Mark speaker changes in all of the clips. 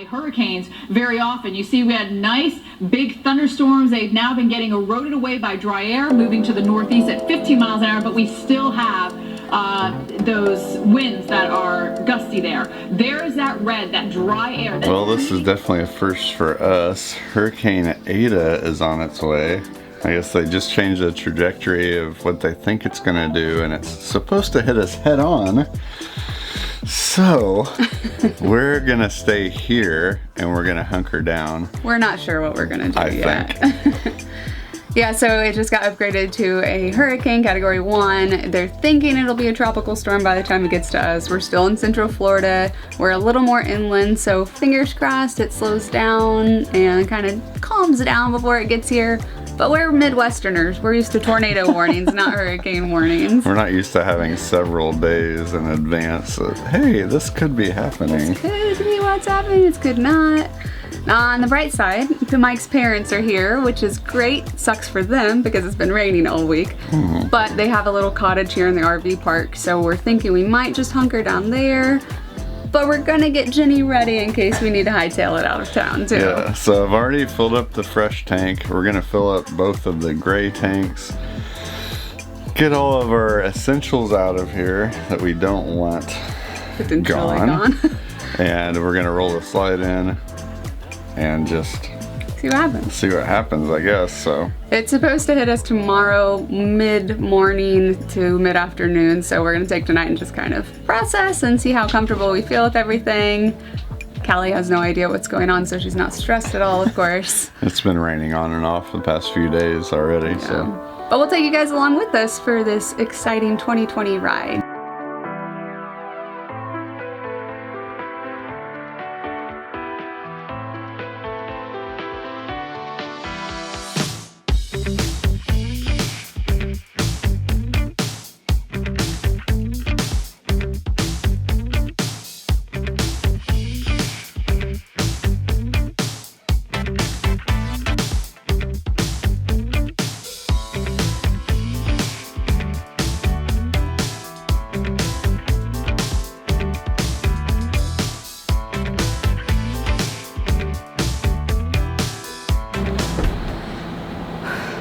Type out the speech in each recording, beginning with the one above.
Speaker 1: hurricanes very often. You see, we had nice big thunderstorms. They've now been getting eroded away by dry air, moving to the northeast at 15 miles an hour, but we still have those winds that are gusty there. There's that red, that dry air.
Speaker 2: Well, this is definitely a first for us. Hurricane Eta is on its way. I guess they just changed the trajectory of what they think it's gonna do, and it's supposed to hit us head on. So, we're gonna stay here and we're gonna hunker down.
Speaker 3: We're not sure what we're gonna do yet.
Speaker 2: Think.
Speaker 3: Yeah, so it just got upgraded to a hurricane category 1. They're thinking it'll be a tropical storm by the time it gets to us. We're still in central Florida. We're a little more inland, so fingers crossed it slows down and kind of calms down before it gets here. But we're Midwesterners. We're used to tornado warnings, not hurricane warnings.
Speaker 2: We're not used to having several days in advance of, hey, this could be happening.
Speaker 3: This could be what's happening, this could not. On the bright side, Mike's parents are here, which is great. Sucks for them because it's been raining all week. But they have a little cottage here in the RV park, so we're thinking we might just hunker down there. But we're gonna get Jenny ready in case we need to hightail it out of town too.
Speaker 2: Yeah, so I've already filled up the fresh tank. We're gonna fill up both of the gray tanks. Get all of our essentials out of here that we don't want gone. And we're gonna roll the slide in and just
Speaker 3: see what happens.
Speaker 2: See what happens, I guess. So
Speaker 3: it's supposed to hit us tomorrow mid-morning to mid-afternoon, so we're gonna take tonight and just kind of process and see how comfortable we feel with everything. Callie has no idea what's going on, so she's not stressed at all, of course.
Speaker 2: It's been raining on and off the past few days already, yeah. So.
Speaker 3: But we'll take you guys along with us for this exciting 2020 ride.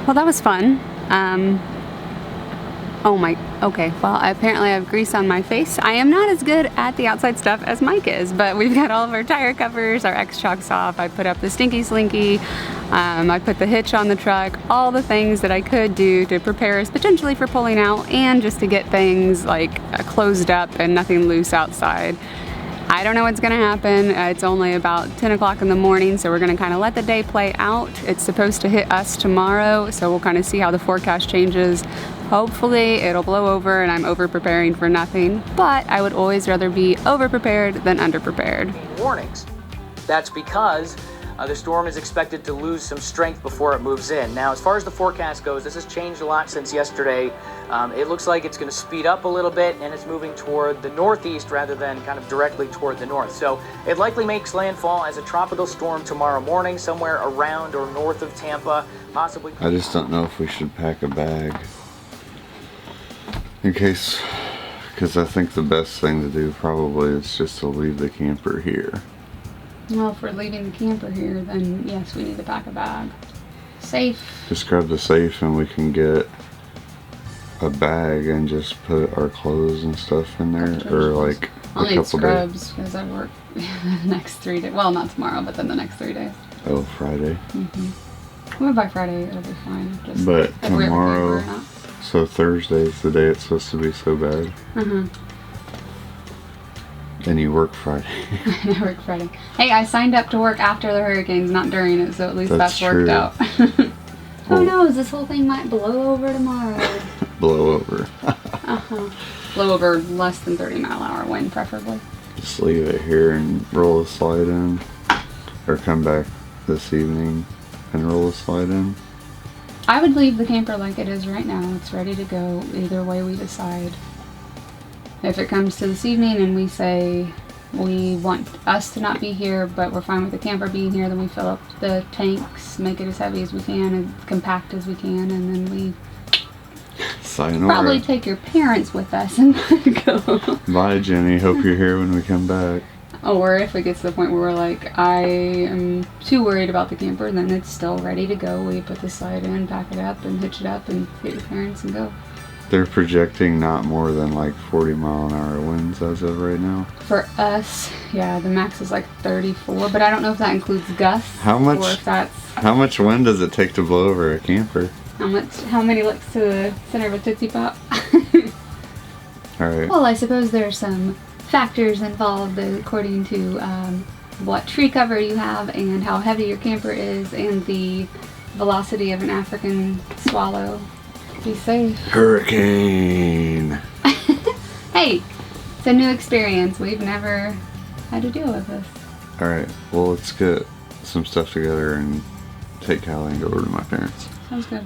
Speaker 3: Well, that was fun. Okay, well, apparently I have grease on my face. I am not as good at the outside stuff as Mike is, but we've got all of our tire covers, our X-Chocks off. I put up the Stinky Slinky. I put the hitch on the truck, all the things that I could do to prepare us potentially for pulling out and just to get things like closed up and nothing loose outside. I don't know what's gonna happen. It's only about 10 o'clock in the morning, so we're gonna kind of let the day play out. It's supposed to hit us tomorrow, so we'll kind of see how the forecast changes. Hopefully it'll blow over and I'm over preparing for nothing, but I would always rather be over prepared than under prepared.
Speaker 4: Warnings. That's because the storm is expected to lose some strength before it moves in. Now, as far as the forecast goes, this has changed a lot since yesterday. It looks like it's going to speed up a little bit and it's moving toward the northeast rather than kind of directly toward the north. So it likely makes landfall as a tropical storm tomorrow morning, somewhere around or north of Tampa, possibly.
Speaker 2: I just don't know if we should pack a bag in case, because I think the best thing to do probably is just to leave the camper here.
Speaker 3: Well, if we're leaving the camper here, then yes, we need to pack a bag. Safe.
Speaker 2: Just grab the safe and we can get a bag and just put our clothes and stuff in there, or like
Speaker 3: I'll need scrubs because I work the next 3 days. Well, not tomorrow, but then the next 3 days.
Speaker 2: Oh, Friday.
Speaker 3: Well, by Friday it'll be fine. Just
Speaker 2: but tomorrow, so Thursday's the day it's supposed to be so bad. And you work Friday.
Speaker 3: I work Friday. Hey, I signed up to work after the hurricanes, not during it, so at least that's worked out. Who knows, this whole thing might blow over tomorrow.
Speaker 2: Blow over.
Speaker 3: Blow over less than 30-mile-an-hour wind, preferably.
Speaker 2: Just leave it here and roll the slide in. Or come back this evening and roll the slide in.
Speaker 3: I would leave the camper like it is right now. It's ready to go either way we decide. If it comes to this evening and we say we want us to not be here, but we're fine with the camper being here, then we fill up the tanks, make it as heavy as we can and compact as we can, and then we probably take your parents with us and go.
Speaker 2: Bye, Jenny. Hope you're here when we come back.
Speaker 3: Or if it gets to the point where we're like, I am too worried about the camper, then it's still ready to go. We put the slide in, pack it up, and hitch it up, and get your parents and go.
Speaker 2: They're projecting not more than like 40-mile-an-hour winds as of right now.
Speaker 3: For us, yeah, the max is like 34, but I don't know if that includes gusts.
Speaker 2: How much?
Speaker 3: Or if that's
Speaker 2: How much wind does it take to blow over a camper?
Speaker 3: how many licks to the center of a Tootsie Pop?
Speaker 2: All right.
Speaker 3: Well, I suppose there's some factors involved according to what tree cover you have and how heavy your camper is and the velocity of an African swallow. Be safe.
Speaker 2: Hurricane.
Speaker 3: Hey, it's a new experience. We've never had to deal with this.
Speaker 2: All right. Well, let's get some stuff together and take Callie and go over to my parents.
Speaker 3: Sounds good.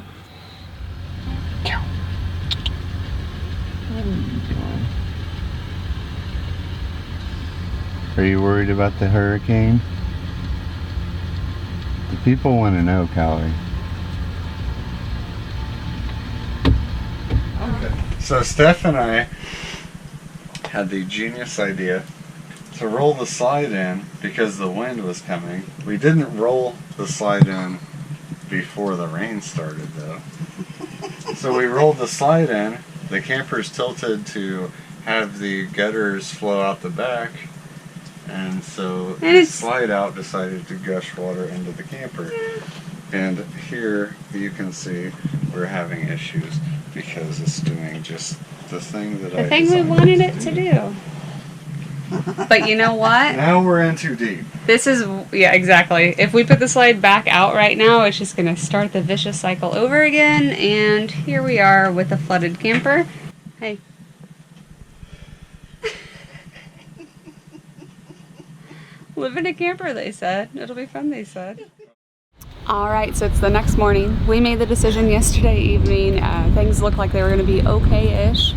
Speaker 2: Are you worried about the hurricane? The people want to know, Callie. Okay. So Steph and I had the genius idea to roll the slide in because the wind was coming. We didn't roll the slide in before the rain started though. So we rolled the slide in. The camper's tilted to have the gutters flow out the back. And so the slide out decided to gush water into the camper. And here you can see we're having issues because it's doing just the thing that
Speaker 3: The thing we wanted it to do. But you know what?
Speaker 2: Now we're in too deep.
Speaker 3: This is, yeah, exactly. If we put the slide back out right now, it's just going to start the vicious cycle over again. And here we are with a flooded camper. Hey. Live in a camper, they said. It'll be fun, they said. Alright, so it's the next morning. We made the decision yesterday evening. Things looked like they were going to be okay-ish.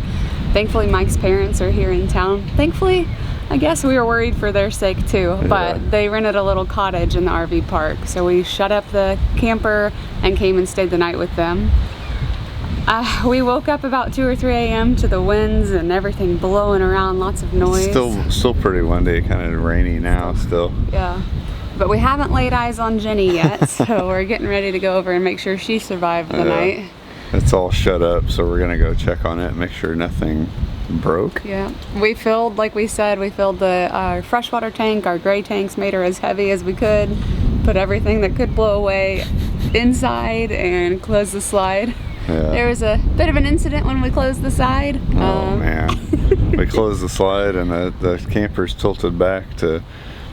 Speaker 3: Thankfully, Mike's parents are here in town. Thankfully, I guess we were worried for their sake too, but they rented a little cottage in the RV park. So we shut up the camper and came and stayed the night with them. We woke up about 2 or 3 a.m. to the winds and everything blowing around, lots of noise.
Speaker 2: Still pretty windy, kind of rainy now still.
Speaker 3: Yeah, but we haven't laid eyes on Jenny yet, so we're getting ready to go over and make sure she survived the night.
Speaker 2: It's all shut up, so we're gonna go check on it and make sure nothing broke.
Speaker 3: Yeah, we filled, like we said, we filled the freshwater tank. Our gray tanks made her as heavy as we could. Put everything that could blow away inside and closed the slide.
Speaker 2: Yeah.
Speaker 3: There was a bit of an incident when we closed the slide.
Speaker 2: Oh man. We closed the slide and the camper's tilted back to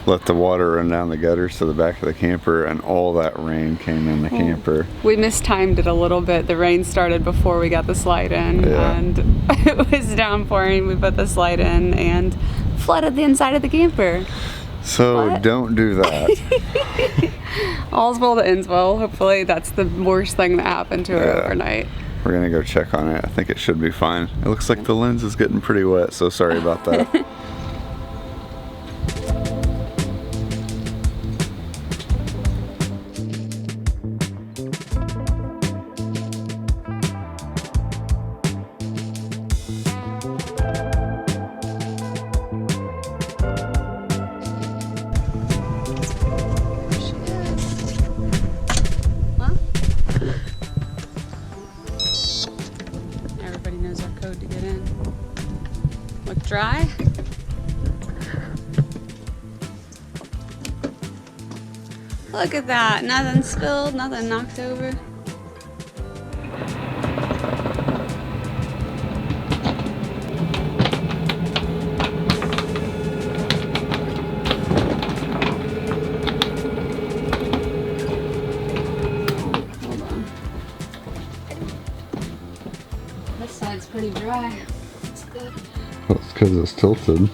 Speaker 2: let the water run down the gutters to the back of the camper, and all that rain came in the camper.
Speaker 3: We mistimed it a little bit. The rain started before we got the slide in, and it was downpouring. We put the slide in and flooded the inside of the camper.
Speaker 2: So don't do that.
Speaker 3: All's well that ends well. Hopefully that's the worst thing that happened to her overnight.
Speaker 2: We're gonna go check on it. I think it should be fine. It looks like the lens is getting pretty wet, so sorry about that.
Speaker 3: Everybody knows our code to get in. Look dry. Look at that. Nothing spilled, nothing knocked over. Hold on. This side's pretty dry. It's good.
Speaker 2: Well, it's because it's tilted.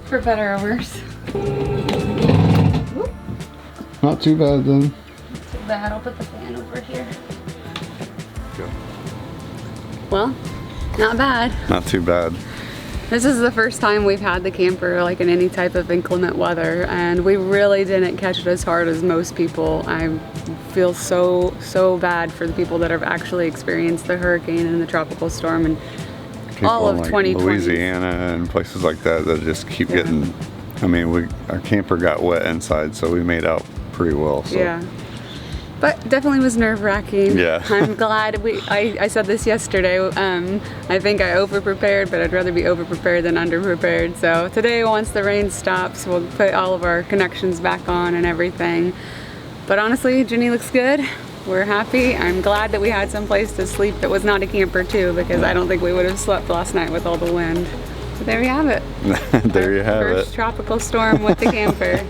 Speaker 3: For better or worse.
Speaker 2: Not too bad then.
Speaker 3: Not too bad. I'll put the fan over here.
Speaker 2: Go.
Speaker 3: Well, not bad.
Speaker 2: Not too bad.
Speaker 3: This is the first time we've had the camper like in any type of inclement weather, and we really didn't catch it as hard as most people. I feel so bad for the people that have actually experienced the hurricane and the tropical storm and
Speaker 2: People
Speaker 3: all of
Speaker 2: in, like,
Speaker 3: 2020.
Speaker 2: Louisiana and places like that that just keep getting I mean, our camper got wet inside, so we made out pretty well. So.
Speaker 3: Yeah. But definitely was nerve-wracking.
Speaker 2: Yeah.
Speaker 3: I'm glad I said this yesterday. I think I over-prepared, but I'd rather be over-prepared than under-prepared. So today, once the rain stops, we'll put all of our connections back on and everything. But honestly, Jenny looks good. We're happy. I'm glad that we had some place to sleep that was not a camper too, because I don't think we would have slept last night with all the wind. So there you have it.
Speaker 2: There you have it.
Speaker 3: First tropical storm with the camper.